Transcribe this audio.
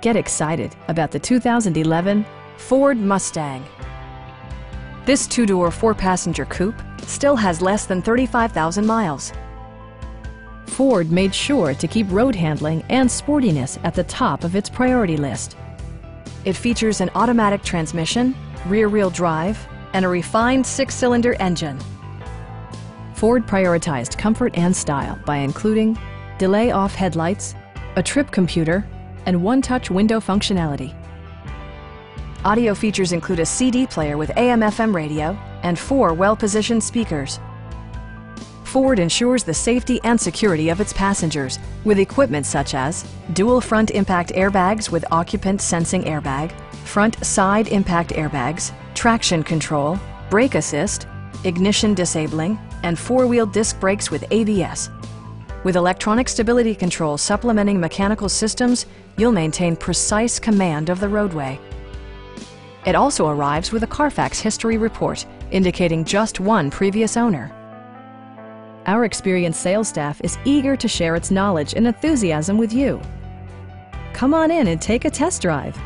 Get excited about the 2011 Ford Mustang. This two-door, four-passenger coupe still has less than 35,000 miles. Ford made sure to keep road handling and sportiness at the top of its priority list. It features an automatic transmission, rear-wheel drive, and a refined six-cylinder engine. Ford prioritized comfort and style by including delay-off headlights, a trip computer, and one-touch window functionality. Audio features include a CD player with AM/FM radio and 4 well-positioned speakers. Ford ensures the safety and security of its passengers with equipment such as dual front impact airbags with occupant sensing airbag, front side impact airbags, traction control, brake assist, ignition disabling, and 4-wheel disc brakes with ABS. With electronic stability control supplementing mechanical systems, you'll maintain precise command of the roadway. It also arrives with a Carfax history report, indicating just one previous owner. Our experienced sales staff is eager to share its knowledge and enthusiasm with you. Come on in and take a test drive.